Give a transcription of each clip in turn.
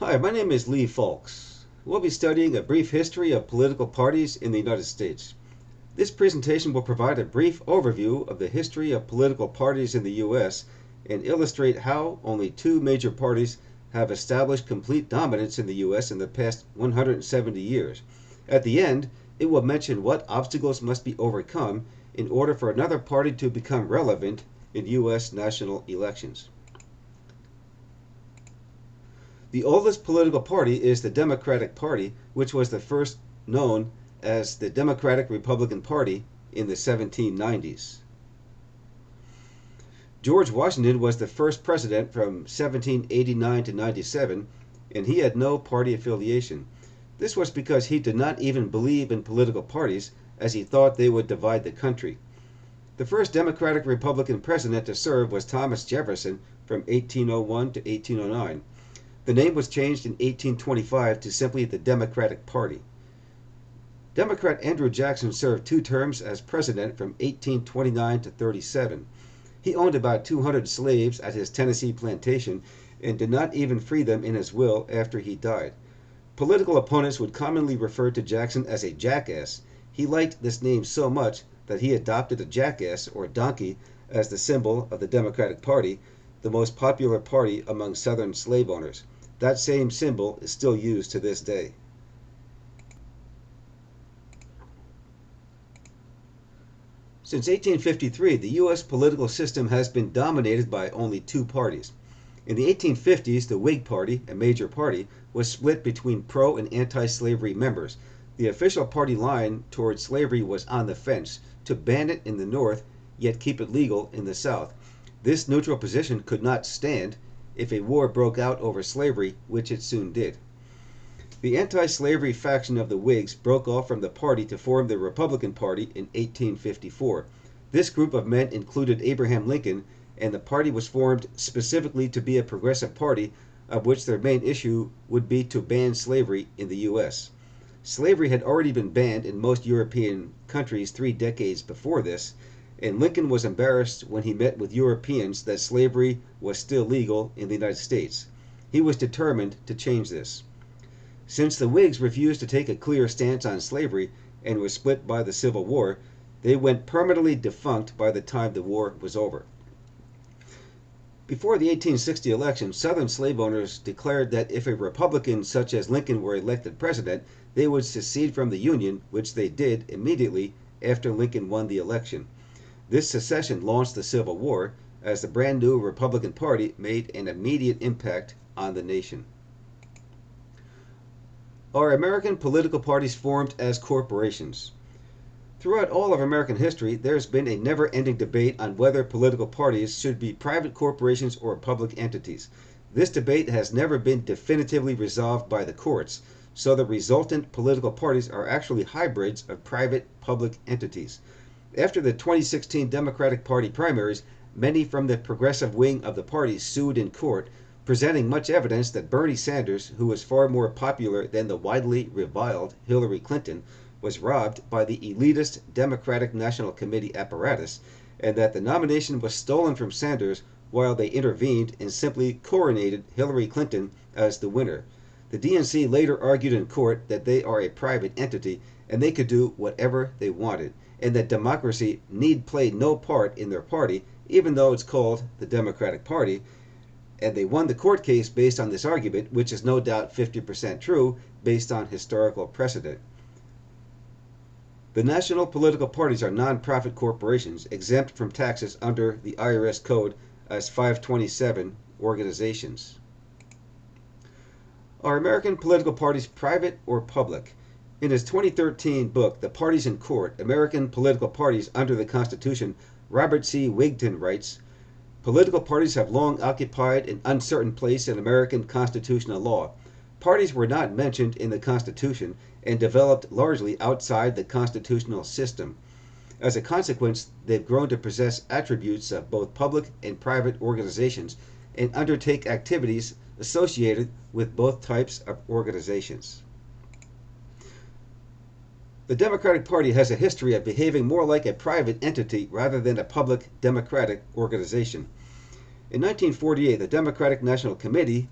Hi, my name is Lee Falks. We'll be studying a brief history of political parties in the United States. This presentation will provide a brief overview of the history of political parties in the U.S. and illustrate how only two major parties have established complete dominance in the U.S. in the past 170 years. At the end, it will mention what obstacles must be overcome in order for another party to become relevant in U.S. national elections. The oldest political party is the Democratic Party, which was the first known as the Democratic Republican Party in the 1790s. George Washington was the first president from 1789 to 97, and he had no party affiliation. This was because he did not even believe in political parties, as he thought they would divide the country. The first Democratic Republican president to serve was Thomas Jefferson from 1801 to 1809. The name was changed in 1825 to simply the Democratic Party. Democrat Andrew Jackson served two terms as president from 1829 to 37. He owned about 200 slaves at his Tennessee plantation and did not even free them in his will after he died. Political opponents would commonly refer to Jackson as a jackass. He liked this name so much that he adopted a jackass or donkey as the symbol of the Democratic Party, the most popular party among Southern slave owners. That same symbol is still used to this day. Since 1853, the U.S. political system has been dominated by only two parties. In the 1850s, the Whig Party, a major party, was split between pro and anti-slavery members. The official party line toward slavery was on the fence, to ban it in the North, yet keep it legal in the South. This neutral position could not stand if a war broke out over slavery, which it soon did. The anti-slavery faction of the Whigs broke off from the party to form the Republican Party in 1854. This group of men included Abraham Lincoln, and the party was formed specifically to be a progressive party, of which their main issue would be to ban slavery in the U.S. Slavery had already been banned in most European countries 3 decades before this, and Lincoln was embarrassed when he met with Europeans that slavery was still legal in the United States. He was determined to change this. Since the Whigs refused to take a clear stance on slavery and were split by the Civil War, they went permanently defunct by the time the war was over. Before the 1860 election, Southern slave owners declared that if a Republican such as Lincoln were elected president, they would secede from the Union, which they did immediately after Lincoln won the election. This secession launched the Civil War, as the brand new Republican Party made an immediate impact on the nation. Are American political parties formed as corporations? Throughout all of American history, there's been a never-ending debate on whether political parties should be private corporations or public entities. This debate has never been definitively resolved by the courts, so the resultant political parties are actually hybrids of private-public entities. After the 2016 Democratic Party primaries, many from the progressive wing of the party sued in court, presenting much evidence that Bernie Sanders, who was far more popular than the widely reviled Hillary Clinton, was robbed by the elitist Democratic National Committee apparatus, and that the nomination was stolen from Sanders while they intervened and simply coronated Hillary Clinton as the winner. The DNC later argued in court that they are a private entity and they could do whatever they wanted, and that democracy need play no part in their party, even though it's called the Democratic Party. And they won the court case based on this argument, which is no doubt 50% true based on historical precedent. The national political parties are non-profit corporations exempt from taxes under the IRS code as 527 organizations. Are American political parties private or public? In his 2013 book, The Parties in Court, American Political Parties Under the Constitution, Robert C. Wigton writes, "Political parties have long occupied an uncertain place in American constitutional law. Parties were not mentioned in the Constitution and developed largely outside the constitutional system. As a consequence, they've grown to possess attributes of both public and private organizations and undertake activities associated with both types of organizations." The Democratic Party has a history of behaving more like a private entity rather than a public democratic organization. In 1948, the Democratic National Committee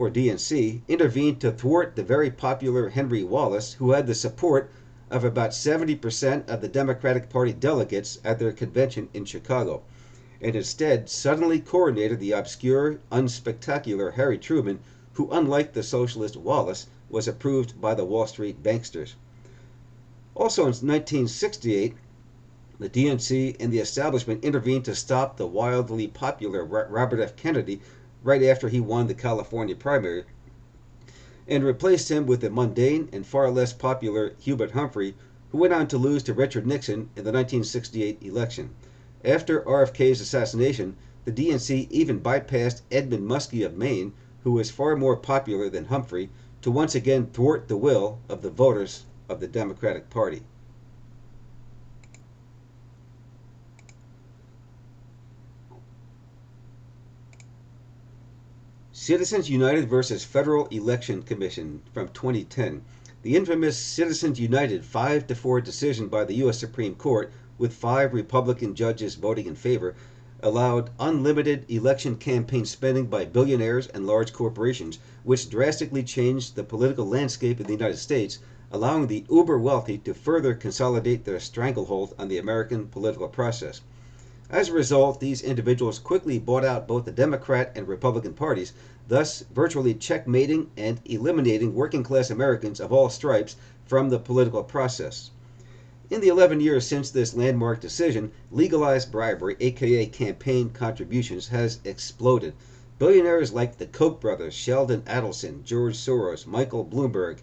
or DNC, intervened to thwart the very popular Henry Wallace, who had the support of about 70% of the Democratic Party delegates at their convention in Chicago, and instead suddenly coronated the obscure, unspectacular Harry Truman, who, unlike the socialist Wallace, was approved by the Wall Street banksters. Also in 1968, the DNC and the establishment intervened to stop the wildly popular Robert F. Kennedy right after he won the California primary, and replaced him with the mundane and far less popular Hubert Humphrey, who went on to lose to Richard Nixon in the 1968 election. After RFK's assassination, the DNC even bypassed Edmund Muskie of Maine, who was far more popular than Humphrey, to once again thwart the will of the voters of the Democratic Party. Citizens United versus Federal Election Commission from 2010. The infamous Citizens United 5-4 decision by the U.S. Supreme Court, with 5 Republican judges voting in favor, allowed unlimited election campaign spending by billionaires and large corporations, which drastically changed the political landscape in the United States, allowing the uber-wealthy to further consolidate their stranglehold on the American political process. As a result, these individuals quickly bought out both the Democrat and Republican parties, thus virtually checkmating and eliminating working-class Americans of all stripes from the political process. In the 11 years since this landmark decision, legalized bribery, aka campaign contributions, has exploded. Billionaires like the Koch brothers, Sheldon Adelson, George Soros, Michael Bloomberg,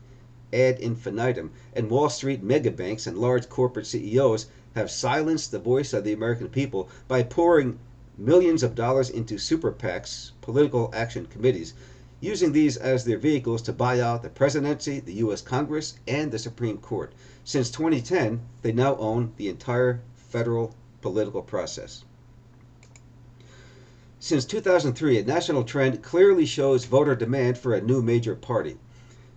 ad infinitum, and Wall Street megabanks and large corporate CEOs have silenced the voice of the American people by pouring millions of dollars into super PACs, political action committees, using these as their vehicles to buy out the presidency, the U.S. Congress, and the Supreme Court. Since 2010, they now own the entire federal political process. Since 2003, a national trend clearly shows voter demand for a new major party.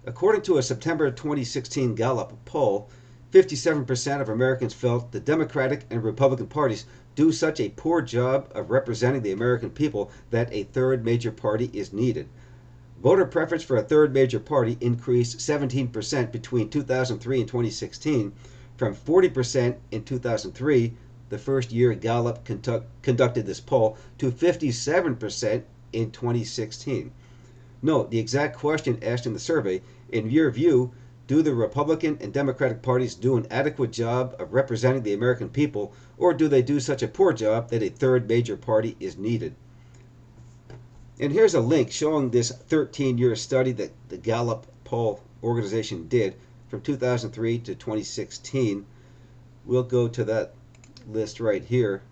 According to a September 2016 Gallup poll, 57% of Americans felt the Democratic and Republican parties do such a poor job of representing the American people that a third major party is needed. Voter preference for a third major party increased 17% between 2003 and 2016, from 40% in 2003, the first year Gallup conducted this poll, to 57% in 2016. Note, the exact question asked in the survey: in your view, do the Republican and Democratic parties do an adequate job of representing the American people, or do they do such a poor job that a third major party is needed? And here's a link showing this 13-year study that the Gallup poll organization did from 2003 to 2016. We'll go to that list right here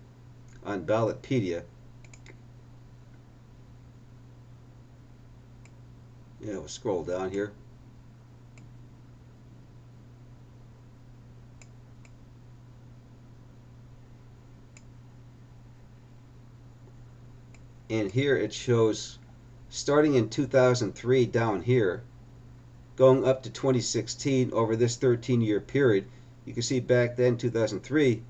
on Ballotpedia. Yeah, we'll scroll down here. And here it shows, starting in 2003 down here, going up to 2016 over this 13-year period. You can see back then, 2003,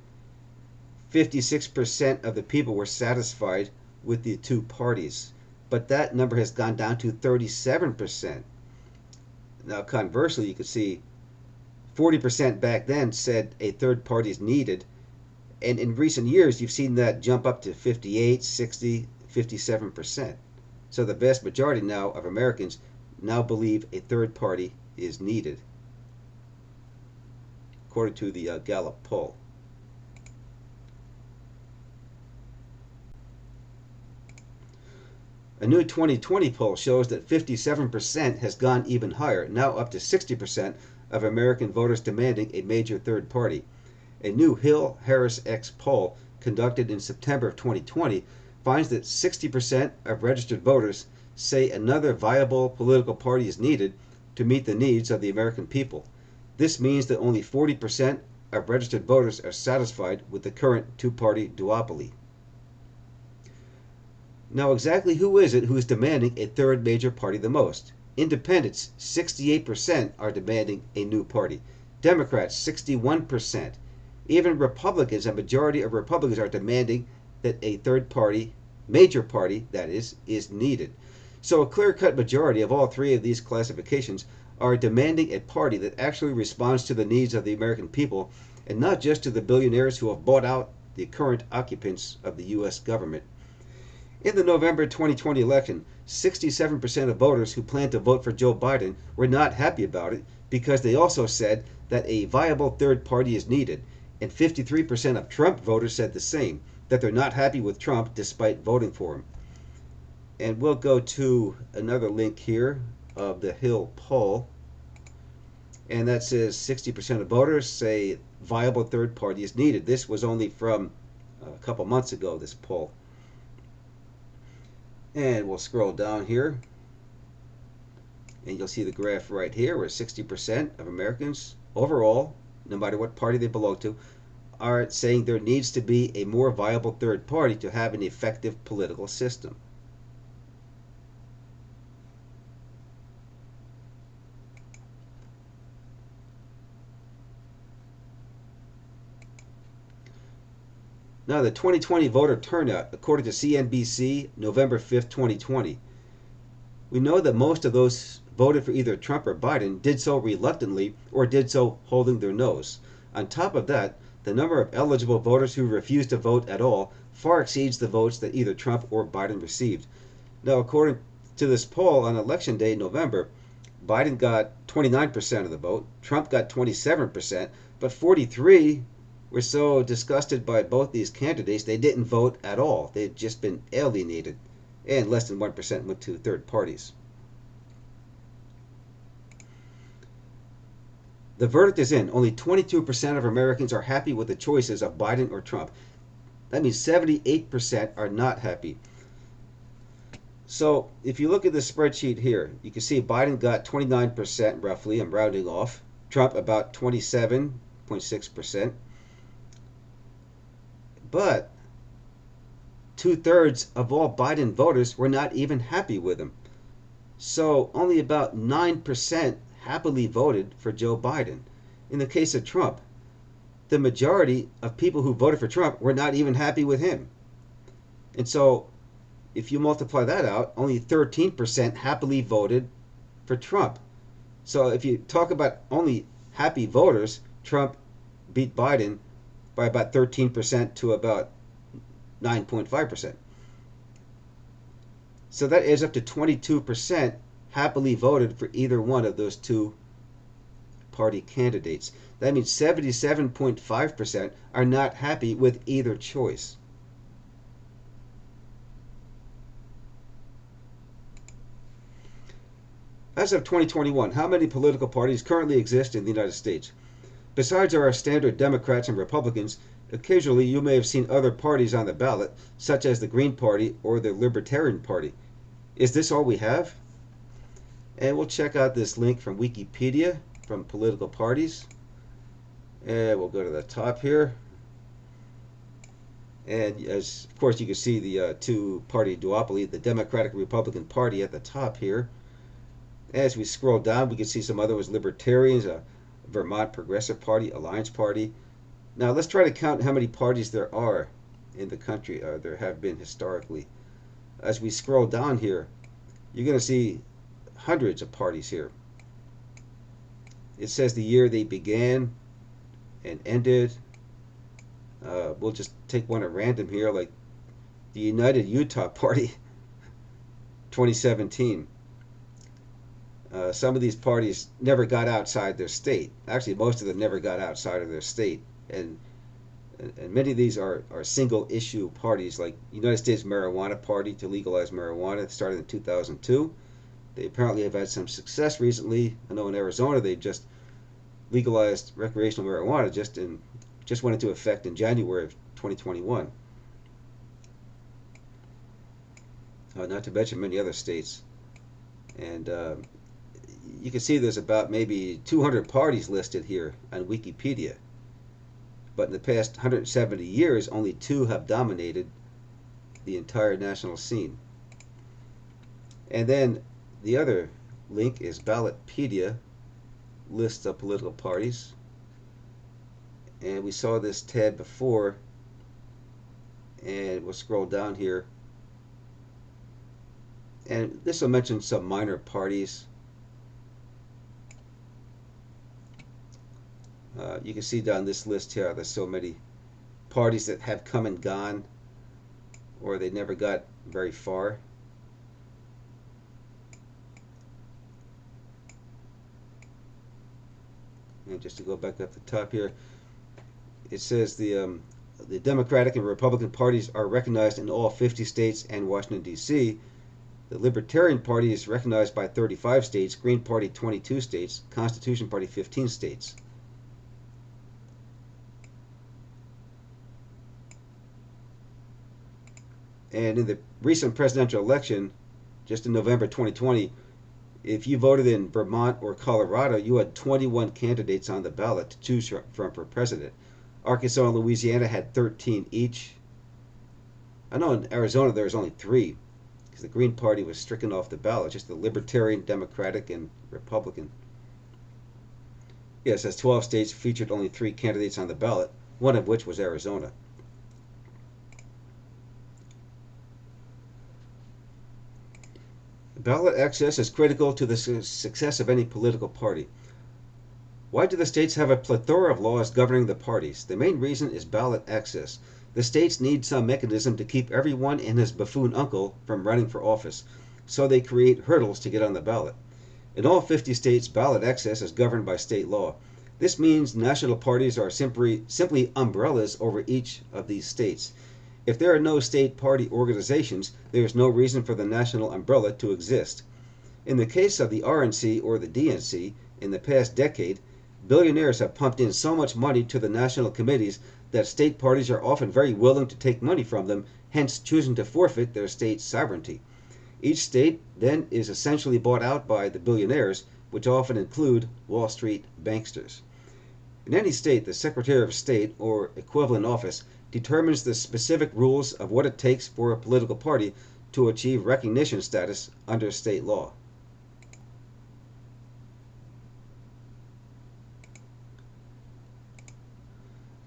56% of the people were satisfied with the two parties. But that number has gone down to 37%. Now, conversely, you can see 40% back then said a third party is needed. And in recent years, you've seen that jump up to 58, 60, 57%. So the vast majority now of Americans now believe a third party is needed, according to the Gallup poll. A new 2020 poll shows that 57% has gone even higher, now up to 60% of American voters demanding a major third party. A new Hill-Harris-X poll conducted in September of 2020 finds that 60% of registered voters say another viable political party is needed to meet the needs of the American people. This means that only 40% of registered voters are satisfied with the current two-party duopoly. Now, exactly who is it who is demanding a third major party the most? Independents, 68%, are demanding a new party. Democrats, 61%. Even Republicans, a majority of Republicans, are demanding that a third party, major party that is needed. So a clear-cut majority of all three of these classifications are demanding a party that actually responds to the needs of the American people and not just to the billionaires who have bought out the current occupants of the U.S. government. In the November 2020 election, 67% of voters who planned to vote for Joe Biden were not happy about it because they also said that a viable third party is needed, and 53% of Trump voters said the same, that they're not happy with Trump despite voting for him. And we'll go to another link here of the Hill poll, and that says 60% of voters say viable third party is needed. This was only from a couple months ago, this poll. And we'll scroll down here, and you'll see the graph right here where 60% of Americans overall, no matter what party they belong to, are saying there needs to be a more viable third party to have an effective political system. Now, the 2020 voter turnout, according to CNBC, November 5th, 2020. We know that most of those voted for either Trump or Biden did so reluctantly or did so holding their nose. On top of that, the number of eligible voters who refused to vote at all far exceeds the votes that either Trump or Biden received. Now, according to this poll on Election Day, November, Biden got 29% of the vote, Trump got 27%, but 43 were so disgusted by both these candidates they didn't vote at all. They'd just been alienated, and less than 1% went to third parties. The verdict is in. Only 22% of Americans are happy with the choices of Biden or Trump. That means 78% are not happy. So if you look at the spreadsheet here, you can see Biden got 29% roughly, I'm rounding off. Trump about 27.6%. But 2/3 of all Biden voters were not even happy with him. So only about 9% happily voted for Joe Biden. In the case of Trump, the majority of people who voted for Trump were not even happy with him. And so if you multiply that out, only 13% happily voted for Trump. So if you talk about only happy voters, Trump beat Biden by about 13% to about 9.5%. So that adds up to 22% happily voted for either one of those two party candidates. That means 77.5% are not happy with either choice. As of 2021, how many political parties currently exist in the United States? Besides our standard Democrats and Republicans, occasionally you may have seen other parties on the ballot, such as the Green Party or the Libertarian Party. Is this all we have? And we'll check out this link from Wikipedia from political parties. And we'll go to the top here. And as of course you can see the two-party duopoly, the Democratic Republican Party at the top here. As we scroll down, we can see some other ones: Libertarians, Vermont Progressive Party, Alliance Party. Now let's try to count how many parties there are in the country, there have been historically. As we scroll down here, you're going to see hundreds of parties here. It says the year they began and ended. We'll just take one at random here, like the United Utah Party, 2017. Some of these parties never got outside their state. Actually, most of them never got outside of their state. And many of these are single issue parties, like United States Marijuana Party to legalize marijuana. It started in 2002. They apparently have had some success recently. I know in Arizona they just legalized recreational marijuana just went into effect in January of 2021. Not to mention many other states. And you can see there's about maybe 200 parties listed here on Wikipedia. But in the past 170 years, only two have dominated the entire national scene. And then the other link is Ballotpedia, lists of political parties. And we saw this tab before, and we'll scroll down here. And this will mention some minor parties. You can see down this list here, there's so many parties that have come and gone, or they never got very far. And just to go back up the top here, it says the Democratic and Republican parties are recognized in all 50 states and Washington, D.C. The Libertarian Party is recognized by 35 states, Green Party 22 states, Constitution Party 15 states. And in the recent presidential election, just in November 2020, if you voted in Vermont or Colorado, you had 21 candidates on the ballot to choose from for president. Arkansas and Louisiana had 13 each. I know in Arizona there was only 3 because the Green Party was stricken off the ballot, just the Libertarian, Democratic, and Republican. Yes, as 12 states featured only 3 candidates on the ballot, one of which was Arizona. Ballot access is critical to the success of any political party. Why do the states have a plethora of laws governing the parties? The main reason is ballot access. The states need some mechanism to keep everyone and his buffoon uncle from running for office, so they create hurdles to get on the ballot. In all 50 states, ballot access is governed by state law. This means national parties are simply umbrellas over each of these states. If there are no state party organizations, there is no reason for the national umbrella to exist. In the case of the RNC or the DNC, in the past decade, billionaires have pumped in so much money to the national committees that state parties are often very willing to take money from them, hence choosing to forfeit their state sovereignty. Each state then is essentially bought out by the billionaires, which often include Wall Street banksters. In any state, the Secretary of State, or equivalent office, determines the specific rules of what it takes for a political party to achieve recognition status under state law.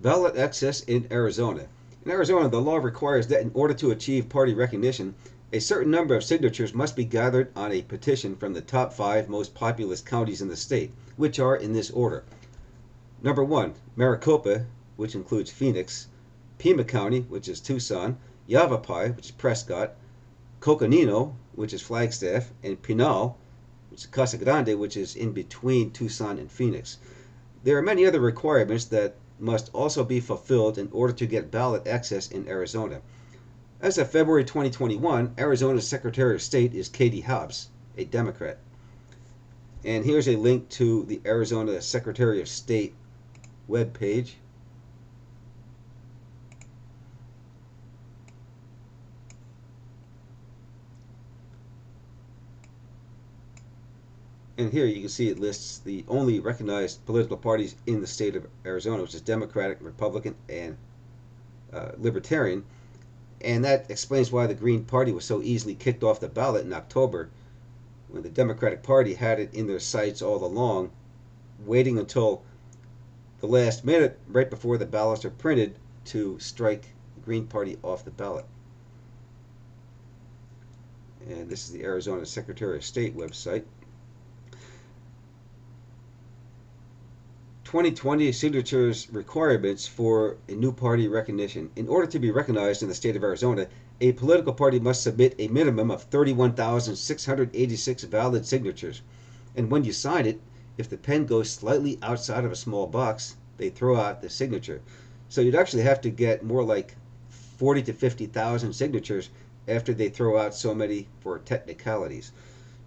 Ballot access in Arizona. In Arizona, the law requires that in order to achieve party recognition, a certain number of signatures must be gathered on a petition from the top 5 most populous counties in the state, which are in this order. Number 1, Maricopa, which includes Phoenix, Pima County, which is Tucson, Yavapai, which is Prescott, Coconino, which is Flagstaff, and Pinal, which is Casa Grande, which is in between Tucson and Phoenix. There are many other requirements that must also be fulfilled in order to get ballot access in Arizona. As of February 2021, Arizona's Secretary of State is Katie Hobbs, a Democrat. And here's a link to the Arizona Secretary of State webpage. And here you can see it lists the only recognized political parties in the state of Arizona, which is Democratic, Republican, and Libertarian. And that explains why the Green Party was so easily kicked off the ballot in October, when the Democratic Party had it in their sights all along, waiting until the last minute, right before the ballots are printed, to strike the Green Party off the ballot. And this is the Arizona Secretary of State website. 2020 signatures requirements for a new party recognition. In order to be recognized in the state of Arizona, a political party must submit a minimum of 31,686 valid signatures. And when you sign it, if the pen goes slightly outside of a small box, they throw out the signature. So you'd actually have to get more like 40 to 50,000 signatures after they throw out so many for technicalities.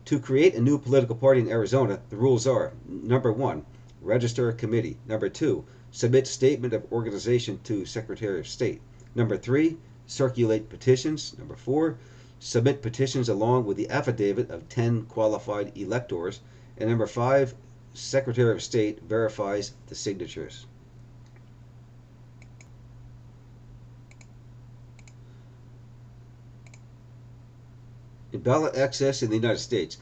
To create a new political party in Arizona, the rules are: number 1, register a committee. Number 2, submit statement of organization to Secretary of State. Number 3, circulate petitions. Number 4, submit petitions along with the affidavit of 10 qualified electors. And number 5, Secretary of State verifies the signatures. In ballot access in the United States,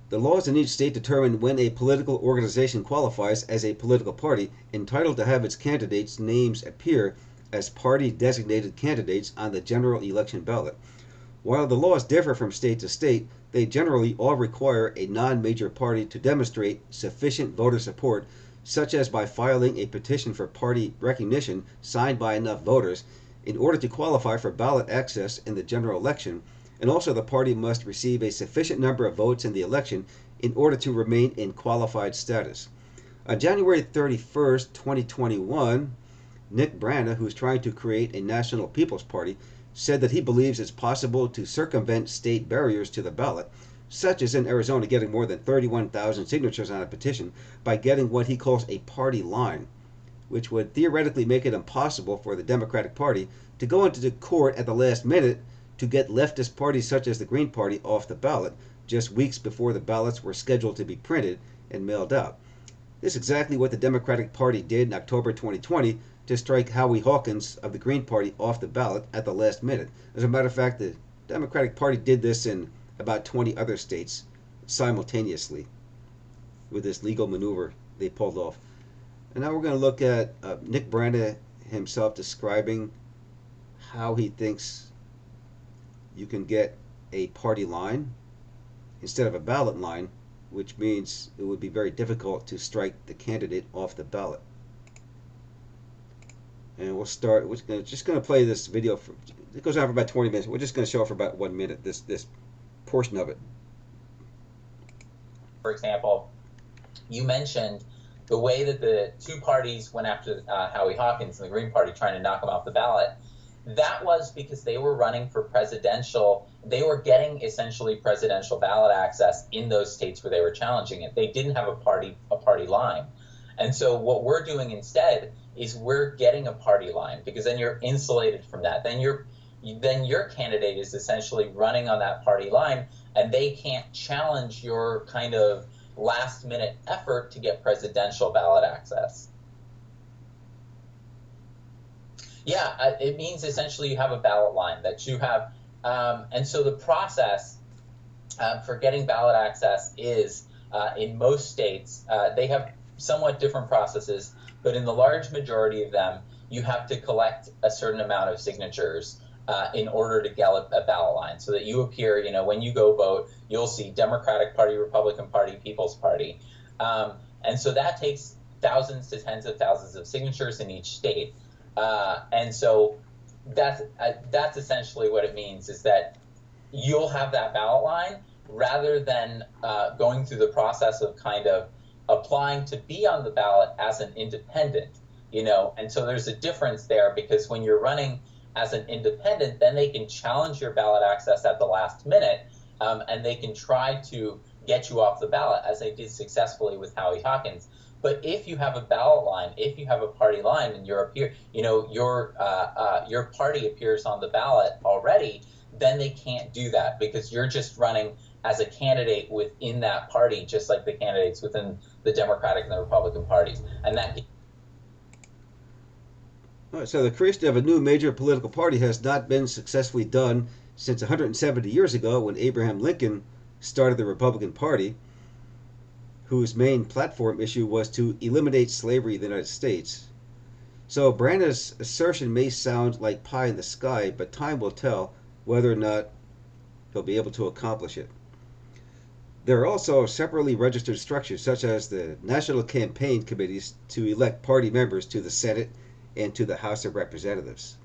the laws in each state determine when a political organization qualifies as a political party entitled to have its candidates' names appear as party-designated candidates on the general election ballot. While the laws differ from state to state, they generally all require a non-major party to demonstrate sufficient voter support, such as by filing a petition for party recognition signed by enough voters in order to qualify for ballot access in the general election, and also the party must receive a sufficient number of votes in the election in order to remain in qualified status. On January 31st, 2021, Nick Brana, who's trying to create a National People's Party, said that he believes it's possible to circumvent state barriers to the ballot, such as in Arizona getting more than 31,000 signatures on a petition, by getting what he calls a party line, which would theoretically make it impossible for the Democratic Party to go into the court at the last minute to get leftist parties such as the Green Party off the ballot just weeks before the ballots were scheduled to be printed and mailed out. This is exactly what the Democratic Party did in October 2020 to strike Howie Hawkins of the Green Party off the ballot at the last minute. As a matter of fact, the Democratic Party did this in about 20 other states simultaneously with this legal maneuver they pulled off. And now we're going to look at Nick Brana himself describing how he thinks you can get a party line instead of a ballot line, which means it would be very difficult to strike the candidate off the ballot. And we'll start, we're just going to play this video. It goes on for about 20 minutes. We're just going to show it for about 1 minute, this portion of it. For example, you mentioned the way that the two parties went after Howie Hawkins and the Green Party, trying to knock him off the ballot. That was because they were running for presidential, they were getting essentially presidential ballot access in those states where they were challenging it. They didn't have a party line. And so what we're doing instead is we're getting a party line, because then you're insulated from that. Then your candidate is essentially running on that party line, and they can't challenge your kind of last minute effort to get presidential ballot access. Yeah, it means essentially you have a ballot line that you have, and so the process for getting ballot access is, in most states, they have somewhat different processes, but in the large majority of them, you have to collect a certain amount of signatures in order to get a ballot line, so that you appear, when you go vote, you'll see Democratic Party, Republican Party, People's Party. And so that takes thousands to tens of thousands of signatures in each state. And so that's essentially what it means, is that you'll have that ballot line rather than going through the process of kind of applying to be on the ballot as an independent, and so there's a difference there, because when you're running as an independent, then they can challenge your ballot access at the last minute, and they can try to get you off the ballot, as they did successfully with Howie Hawkins. But if you have a ballot line, if you have a party line, and your party appears on the ballot already, then they can't do that, because you're just running as a candidate within that party, just like the candidates within the Democratic and the Republican parties. And that. All right, so the creation of a new major political party has not been successfully done since 170 years ago, when Abraham Lincoln started the Republican Party, whose main platform issue was to eliminate slavery in the United States. So Brana's assertion may sound like pie in the sky, but time will tell whether or not he'll be able to accomplish it. There are also separately registered structures, such as the national campaign committees, to elect party members to the Senate and to the House of Representatives.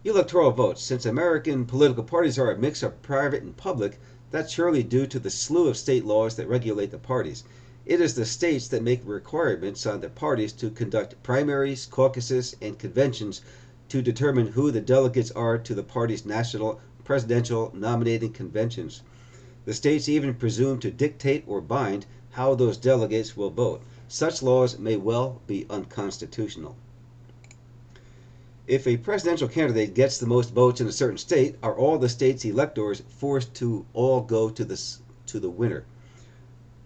Electoral votes. Since American political parties are a mix of private and public, that's surely due to the slew of state laws that regulate the parties. It is the states that make requirements on the parties to conduct primaries, caucuses, and conventions to determine who the delegates are to the party's national presidential nominating conventions. The states even presume to dictate or bind how those delegates will vote. Such laws may well be unconstitutional. If a presidential candidate gets the most votes in a certain state, are all the state's electors forced to all go to the winner?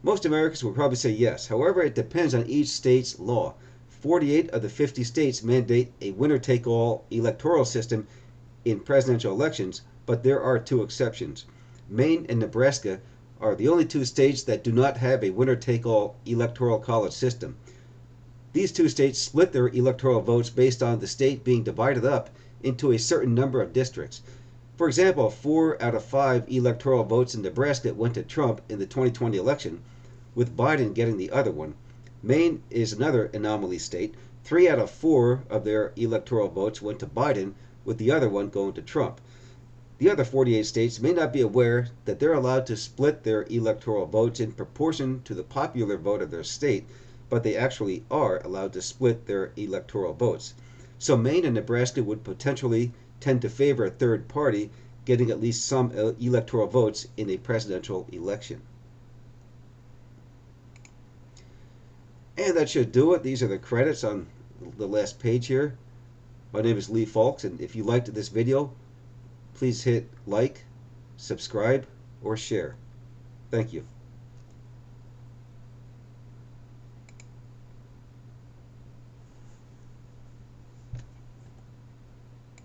Most Americans will probably say yes. However, it depends on each state's law. 48 of the 50 states mandate a winner-take-all electoral system in presidential elections, but there are two exceptions. Maine and Nebraska are the only two states that do not have a winner-take-all electoral college system. These two states split their electoral votes based on the state being divided up into a certain number of districts. For example, 4 out of 5 electoral votes in Nebraska went to Trump in the 2020 election, with Biden getting the other one. Maine is another anomaly state. 3 out of 4 of their electoral votes went to Biden, with the other one going to Trump. The other 48 states may not be aware that they're allowed to split their electoral votes in proportion to the popular vote of their state, but they actually are allowed to split their electoral votes. So Maine and Nebraska would potentially tend to favor a third party getting at least some electoral votes in a presidential election. And that should do it. These are the credits on the last page here. My name is Lee Falks, and if you liked this video, please hit like, subscribe, or share. Thank you.